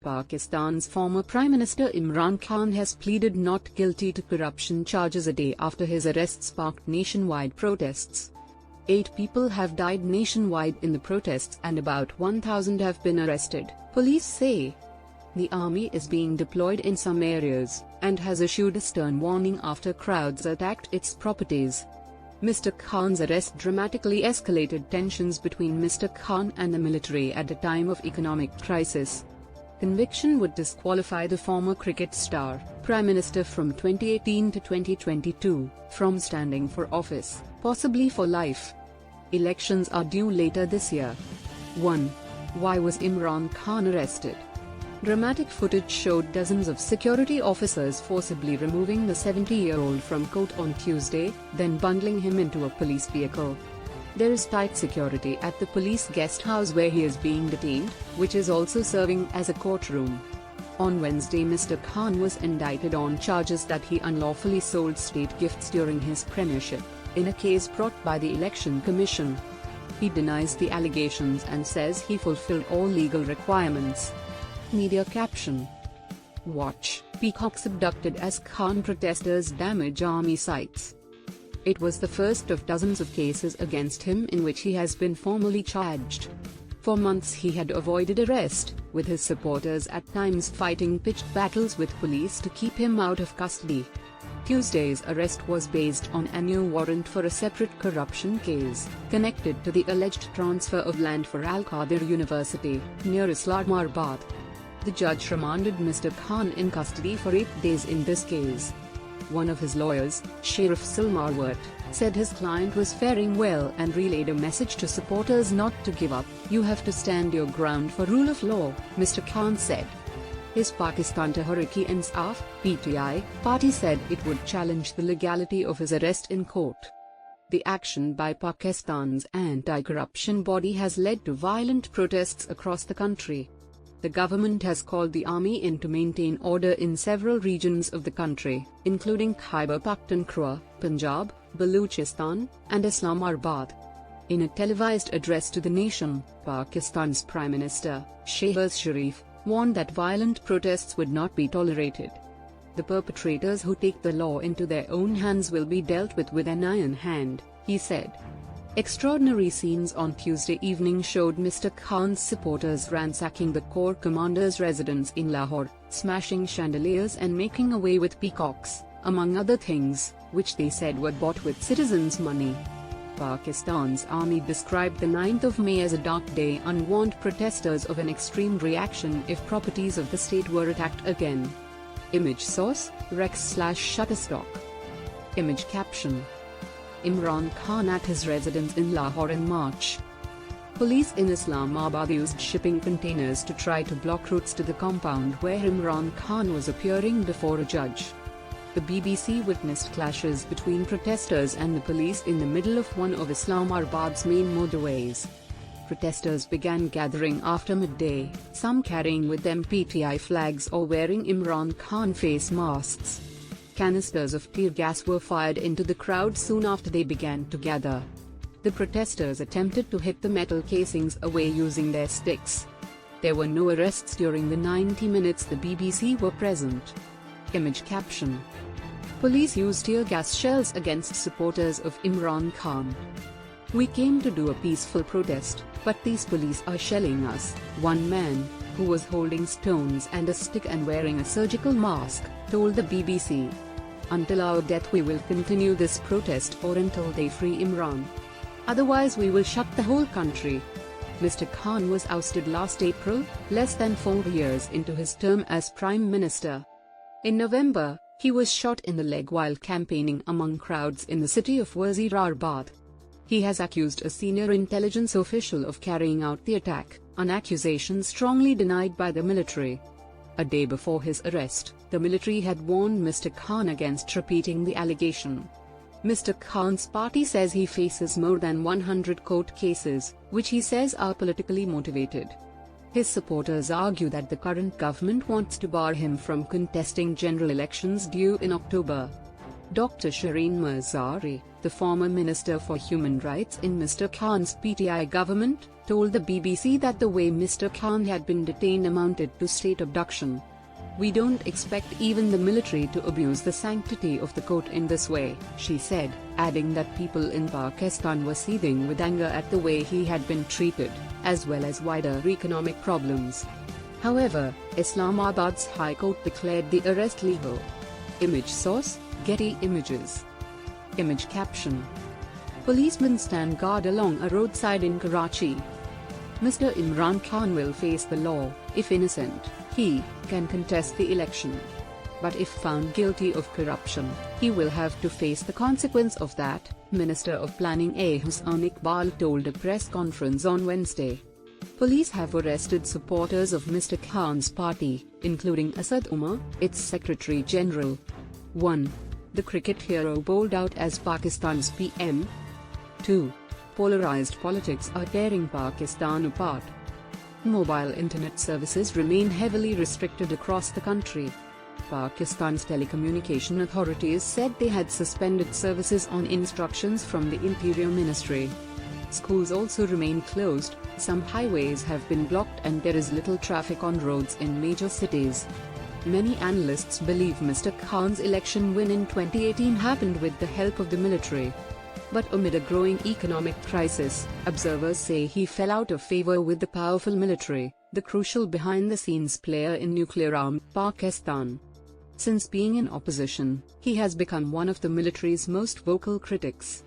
Pakistan's former Prime Minister Imran Khan has pleaded not guilty to corruption charges a day after his arrest sparked nationwide protests. 8 people have died nationwide in the protests and about 1,000 have been arrested, police say. The army is being deployed in some areas, and has issued a stern warning after crowds attacked its properties. Mr. Khan's arrest dramatically escalated tensions between Mr. Khan and the military at a time of economic crisis. Conviction would disqualify the former cricket star, Prime Minister from 2018 to 2022, from standing for office, possibly for life. Elections are due later this year. 1. Why was Imran Khan arrested? Dramatic footage showed dozens of security officers forcibly removing the 70-year-old from court on Tuesday, then bundling him into a police vehicle. There is tight security at the police guest house where he is being detained, which is also serving as a courtroom. On Wednesday, Mr. Khan was indicted on charges that he unlawfully sold state gifts during his premiership, in a case brought by the Election Commission. He denies the allegations and says he fulfilled all legal requirements. Media caption. Watch, peacocks abducted as Khan protesters damage army sites. It was the first of dozens of cases against him in which he has been formally charged. For months he had avoided arrest, with his supporters at times fighting pitched battles with police to keep him out of custody. Tuesday's arrest was based on a new warrant for a separate corruption case, connected to the alleged transfer of land for Al-Qadir University, near Islamabad. The judge remanded Mr. Khan in custody for 8 days in this case. One of his lawyers, Sheriff Silmarwat, said his client was faring well and relayed a message to supporters not to give up. You have to stand your ground for rule of law, Mr. Khan said. His Pakistan Tehreek-e-Insaf (PTI) party said it would challenge the legality of his arrest in court. The action by Pakistan's anti-corruption body has led to violent protests across the country. The government has called the army in to maintain order in several regions of the country, including Khyber Pakhtunkhwa, Punjab, Baluchistan, and Islamabad. In a televised address to the nation, Pakistan's Prime Minister, Shehbaz Sharif, warned that violent protests would not be tolerated. The perpetrators who take the law into their own hands will be dealt with an iron hand, he said. Extraordinary scenes on Tuesday evening showed Mr. Khan's supporters ransacking the Corps commander's residence in Lahore, smashing chandeliers and making away with peacocks, among other things, which they said were bought with citizens' money. Pakistan's army described the 9th of May as a dark day and warned protesters of an extreme reaction if properties of the state were attacked again. Image source, Rex/Shutterstock. Image caption. Imran Khan at his residence in Lahore in March. Police in Islamabad used shipping containers to try to block routes to the compound where Imran Khan was appearing before a judge. The BBC witnessed clashes between protesters and the police in the middle of one of Islamabad's main motorways. Protesters began gathering after midday, some carrying with them PTI flags or wearing Imran Khan face masks. Canisters of tear gas were fired into the crowd soon after they began to gather. The protesters attempted to hit the metal casings away using their sticks. There were no arrests during the 90 minutes the BBC were present. Image caption. Police used tear gas shells against supporters of Imran Khan. We came to do a peaceful protest, but these police are shelling us, one man, who was holding stones and a stick and wearing a surgical mask, told the BBC. Until our death we will continue this protest or until they free Imran. Otherwise we will shut the whole country. Mr. Khan was ousted last April, less than 4 years into his term as Prime Minister. In November, he was shot in the leg while campaigning among crowds in the city of Wazirabad. He has accused a senior intelligence official of carrying out the attack, an accusation strongly denied by the military. A day before his arrest, the military had warned Mr. Khan against repeating the allegation. Mr. Khan's party says he faces more than 100 court cases, which he says are politically motivated. His supporters argue that the current government wants to bar him from contesting general elections due in October. Dr. Shireen Mazari, the former Minister for Human Rights in Mr. Khan's PTI government, told the BBC that the way Mr. Khan had been detained amounted to state abduction. "We don't expect even the military to abuse the sanctity of the court in this way," she said, adding that people in Pakistan were seething with anger at the way he had been treated, as well as wider economic problems. However, Islamabad's High Court declared the arrest legal. Image source: Getty Images. Image caption: Policemen stand guard along a roadside in Karachi. Mr. Imran Khan will face the law. If innocent, he can contest the election. But if found guilty of corruption, he will have to face the consequence of that, Minister of Planning Ahsan Iqbal told a press conference on Wednesday. Police have arrested supporters of Mr. Khan's party, including Asad Umar, its Secretary General. 1. The cricket hero bowled out as Pakistan's PM. 2. Polarized politics are tearing Pakistan apart. Mobile internet services remain heavily restricted across the country. Pakistan's telecommunication authorities said they had suspended services on instructions from the Interior Ministry. Schools also remain closed, some highways have been blocked and there is little traffic on roads in major cities. Many analysts believe Mr. Khan's election win in 2018 happened with the help of the military. But amid a growing economic crisis, observers say he fell out of favor with the powerful military, the crucial behind-the-scenes player in nuclear-armed Pakistan. Since being in opposition, he has become one of the military's most vocal critics.